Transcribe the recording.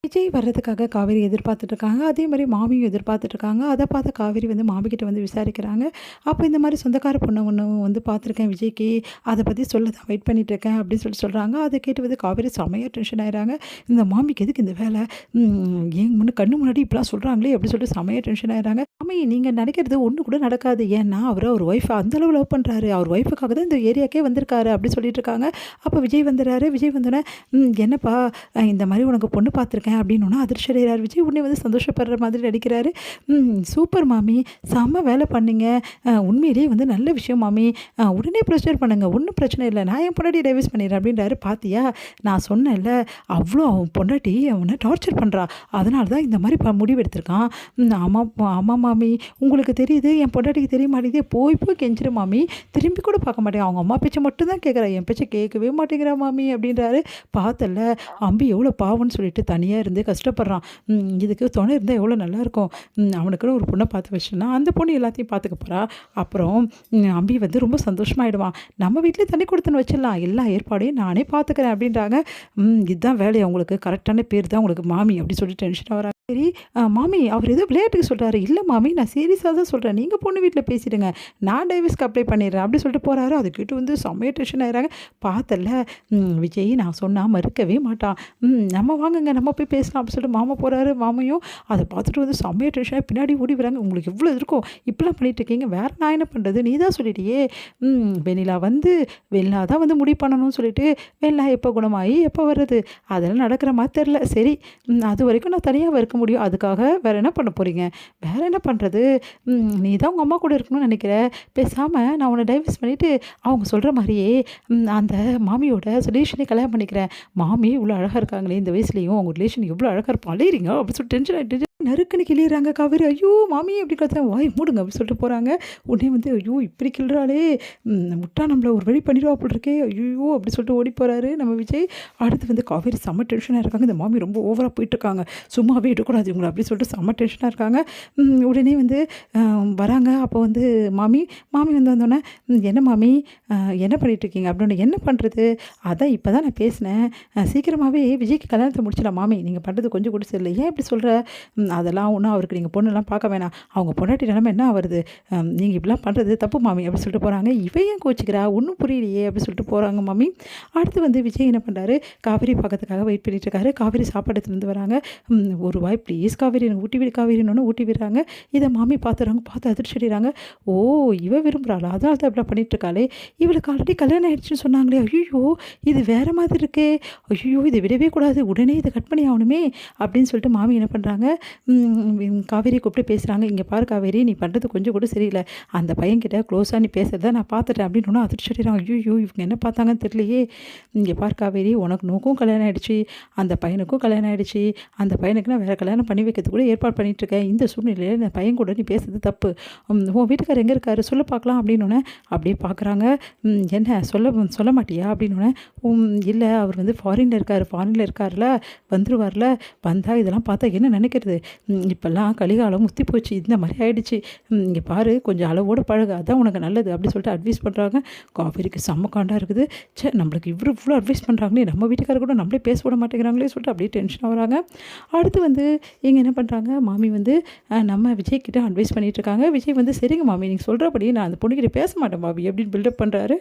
விஜய் வர்றதுக்காக காவேரி எதிர்பார்த்துட்ருக்காங்க. அதே மாரி மாமியும் எதிர்பார்த்துட்ருக்காங்க. அத பார்த்த காவேரி வந்து மாமிகிட்ட வந்து விசாரிக்கிறாங்க. அப்போ இந்த மாரி சொந்தக்கார பொண்ணு ஒண்ணு வந்து பார்த்துருக்கேன் விஜய்க்கு. அத பத்தி சொல்ல தான் வெயிட் பண்ணிட்டுருக்கேன் அப்படின்னு சொல்றாங்க. அத கேட்டு வந்து காவேரி செமையா டென்ஷன் ஆயிடுறாங்க. இந்த மாமிக்கு எதுக்கு இந்த வேல? என் கண்ணு முன்னாடி இப்படிலாம் சொல்றாங்களே அப்படின்னு சொல்லிட்டு செமையா டென்ஷன் ஆயிடுறாங்க. மாமி நீங்க நினைக்கிறது ஒண்ணு கூட நடக்காது. ஏன்னா அவரு அவர் ஒய்ஃப அந்த அளவு லவ் பண்றாரு. அவர் ஒய்ஃபுக்காக தான் இந்த ஏரியாக்கே வந்திருக்காரு அப்படி சொல்லிட்டு இருக்காங்க. அப்போ விஜய் வந்துடுறாரு. விஜய் வந்தோனே, என்னப்பா இந்த மாரி உனக்கு பொண்ணு பார்த்துருக்கேன் அப்படின்னோன அதிர்ச்சி அடைகிறார் விஜய். உடனே வந்து சந்தோஷப்படுற மாதிரி நடிக்கிறாரு. சூப்பர் மாமி, செம்ம வேலை பண்ணீங்க. உண்மையிலேயே வந்து நல்ல விஷயம் மாமி. உடனே ப்ரொசீஜர் பண்ணுங்க. ஒன்றும் பிரச்சனை இல்லை. நான் என் பொண்டாட்டிய டைவர்ஸ் பண்ணிடுறேன் அப்படின்றாரு. பாத்தியா, நான் சொன்னேன்ல, அவ்வளோ அவன் பொண்டாட்டி அவனை டார்ச்சர் பண்ணுறா. அதனால தான் இந்த மாதிரி முடிவு எடுத்திருக்கான். ஆமாம் ஆமாம் மாமி, உங்களுக்கு தெரியுது, என் பொண்டாட்டிக்கு தெரிய மாட்டேங்குதே. போய் போய் கெஞ்சிரு மாமி, திரும்பி கூட பார்க்க மாட்டேன். அவங்க அம்மா பேச்சை மட்டும் தான் கேட்குறா, என் பேச்சை கேட்கவே மாட்டேங்கிறா மாமி அப்படின்றாரு. பார்த்தல, அம்பி எவ்வளோ பாவம்னு சொல்லிட்டு தனியாக இருந்து கஷ்டப்படுறான். இதுக்கு துணை இருந்தால் எவ்வளோ நல்லாயிருக்கும். அவனுக்குன்னு ஒரு பொண்ணை பார்த்து வச்சுன்னா அந்த பொண்ணு எல்லாத்தையும் பார்த்துக்க போகிறா. அப்புறம் அம்பி வந்து ரொம்ப சந்தோஷமாயிடுவான். நம்ம வீட்டிலே தண்ணி கொடுத்துன்னு வச்சிடலாம், எல்லா ஏற்பாடையும் நானே பார்த்துக்கிறேன் அப்படின்றாங்க. இதுதான் வேலையை, அவங்களுக்கு கரெக்டான பேர் தான் உங்களுக்கு மாமி அப்படி சொல்லி டென்ஷன் ஆகிறாங்க. சரி மாமி, அவர் ஏதோ விளையாட்டுக்கு சொல்கிறாரு. இல்லை மாமி, நான் சீரியஸாக தான் சொல்கிறேன். நீங்கள் பொண்ணு வீட்டில் பேசிடுங்க, நான் டைவர்ஸ்க்கு அப்ளை பண்ணிடுறேன் அப்படி சொல்லிட்டு போகிறாரு. அது கேட்டு வந்து செம்மையாக டென்ஷன் ஆகிறாங்க. பார்த்தல, விஜய் நான் சொன்னால் மறுக்கவே மாட்டான். நம்ம வாங்குங்க, நம்ம போய் பேசலாம் அப்படின்னு சொல்லிட்டு மாமா போகிறாரு. மாமையும் அதை பார்த்துட்டு வந்து செம்மையாக டென்ஷனாக பின்னாடி ஓடி வராங்க. உங்களுக்கு எவ்வளோ இருக்கும், இப்படிலாம் பண்ணிட்டு இருக்கீங்க, வேறு நான் என்ன பண்ணுறது, நீ தான் சொல்லிட்டியே. வெண்ணிலா தான் வந்து முடிவு பண்ணணும்னு சொல்லிட்டு, வெண்ணிலா எப்போ குணமாகி எப்போ வர்றது, அதெல்லாம் நடக்கிற மாதிரி தெரில. சரி, அது வரைக்கும் நான் தனியாக இருக்க முடியும். அதுக்காக வேறு என்ன பண்ண போகிறீங்க? வேறு என்ன பண்ணுறது? நீ தான் உங்கள் அம்மா கூட இருக்கணும்னு நினைக்கிற. பேசாமல் நான் உன்னை டைவர்ஸ் பண்ணிவிட்டு அவங்க சொல்கிற மாதிரியே அந்த மாமியோட ரிலேஷனே கல்யாணம் பண்ணிக்கிறேன். மாமி இவ்வளோ அழகாக இருக்காங்களே, இந்த வயசுலேயும் அவங்க ரிலேஷன் எவ்வளோ அழகாக இருப்பான், அலையிறீங்க அப்படின்னு சொல்லிட்டு டென்ஷன் ஆகிட்டு நறுக்குன்னு கிளியிறாங்க காவேரி. ஐயோ மாமி எப்படி கத்த, வாய் மூடுங்க அப்படின்னு சொல்லிட்டு போகிறாங்க. உடனே வந்து ஐயோ இப்படி கிள்றாளே, முட்டா நம்மளை ஒரு வழி பண்ணிடுவா அப்படி இருக்கே, ஐயோ அப்படி சொல்லிட்டு ஓடி போகிறாரு நம்ம விஜய். அடுத்து வந்து காவேரி செம்ம டென்ஷனாக இருக்காங்க. இந்த மாமி ரொம்ப ஓவராக போயிட்டுருக்காங்க, சும்மாவே எடுக்கூடாது இவங்களை அப்படி சொல்லிட்டு செம்ம டென்ஷனாக இருக்காங்க. உடனே வந்து வராங்க. அப்போ வந்து மாமி வந்து வந்தோடனே, என்ன மாமி என்ன பண்ணிகிட்ருக்கீங்க அப்படின்னு. என்ன பண்ணுறது, அதான் இப்போ தான் நான் பேசினேன், சீக்கிரமாகவே விஜய்க்கு கல்யாணத்தை முடிச்சிடலாம் மாமி, நீங்கள் பண்ணுறது கொஞ்சம் கூட சரியில்லை. ஏன் இப்படி சொல்கிற? அதெல்லாம் ஒன்றும் அவருக்கு நீங்கள் பொண்ணெல்லாம் பார்க்க வேணாம், அவங்க பொண்டாட்டி நிலமை என்ன வருது, நீங்கள் இப்படிலாம் பண்ணுறது தப்பு மாமி அப்படி சொல்லிட்டு போகிறாங்க. இவன் ஏன் கோச்சிக்கிறா, ஒன்றும் புரியலையே அப்படி சொல்லிட்டு போகிறாங்க மாமி. அடுத்து வந்து விஜய் என்ன பண்ணுறாரு, காவேரி பார்க்கறதுக்காக வெயிட் பண்ணிட்டு இருக்காரு. காவேரி சாப்பாடு எடுத்துகிட்டு வராங்க. ஒரு வாய் ப்ளீஸ் காவேரி எனக்கு ஊட்டி விடு காவேரின்னு ஊட்டி விடுறாங்க. இதை மாமி பார்த்துறாங்க. பார்த்து அதிர்ச்சி அடைகிறாங்க. ஓ இவ விரும்புகிறாளா, அதனால தான் இப்படி பண்ணிட்டு இருக்காளே, இவளுக்கு ஆல்ரெடி கல்யாணம் ஆகிடுச்சுன்னு சொன்னாங்களே, ஐயோ இது வேறு மாதிரி இருக்கே, ஐயோ இதை விடவே கூடாது, உடனே இதை கட் பண்ணி ஆகணுமே அப்படின்னு சொல்லிட்டு மாமி என்ன பண்ணுறாங்க, காவேரி கூப்பிட்டு பேசுகிறாங்க. இங்கே பாரு காவேரி, நீ பண்ணுறது கொஞ்சம் கூட சரியில்லை, அந்த பையன்கிட்ட க்ளோஸாக நீ பேசுகிறத நான் பார்த்துட்டேன் அப்படின்னு அதிர்ச்சி அடைகிறாங்க. ஐயோ இவங்க என்ன பார்த்தாங்கன்னு தெரியலையே. இங்கே பாரு காவேரி, உனக்கு நோக்கும் கல்யாணம் ஆகிடுச்சு, அந்த பையனுக்கும் கல்யாணம் ஆகிடுச்சு, அந்த பையனுக்கு நான் வேறு கல்யாணம் பண்ணி வைக்கிறது கூட ஏற்பாடு பண்ணிகிட்ருக்கேன். இந்த சூழ்நிலையில் இந்த பையன் கூட நீ பேசுறது தப்பு, உன் வீட்டுக்காரர் எங்கே இருக்காரு சொல்ல பார்க்கலாம் அப்படின்னு அப்படியே பார்க்குறாங்க. என்ன சொல்ல மாட்டியா அப்படின்னு. இல்லை அவர் வந்து ஃபாரினில் இருக்கார்ல, வந்துடுவார்ல, வந்தால் இதெல்லாம் பார்த்தா என்ன நினைக்கிறது, இப்போல்லாம் கலிகாலம் முத்தி போச்சு, இந்த மாதிரி ஆகிடுச்சு, இங்கே பாரு கொஞ்சம் அளவோடு பழகு, அதான் உனக்கு நல்லது அப்படி சொல்லிட்டு அட்வைஸ் பண்ணுறாங்க. காவேரிக்கு செம்ம காண்டாக இருக்குது. சே நம்மளுக்கு இவ்வளோ அட்வைஸ் பண்ணுறாங்களே, நம்ம வீட்டுக்காரர் கூட நம்மளே பேச விட மாட்டேங்கிறாங்களே சொல்லிட்டு அப்படியே டென்ஷனாக வராங்க. அடுத்து வந்து இங்கே என்ன பண்ணுறாங்க, மாமி வந்து நம்ம விஜய்கிட்ட அட்வைஸ் பண்ணிகிட்டு இருக்காங்க. விஜய் வந்து சரிங்க மாமி, நீங்கள் சொல்கிறபடி நான் அந்த பொண்ணுக்கிட்ட பேச மாட்டேன் மாமி அப்படின்னு பில்டப் பண்ணுறாரு.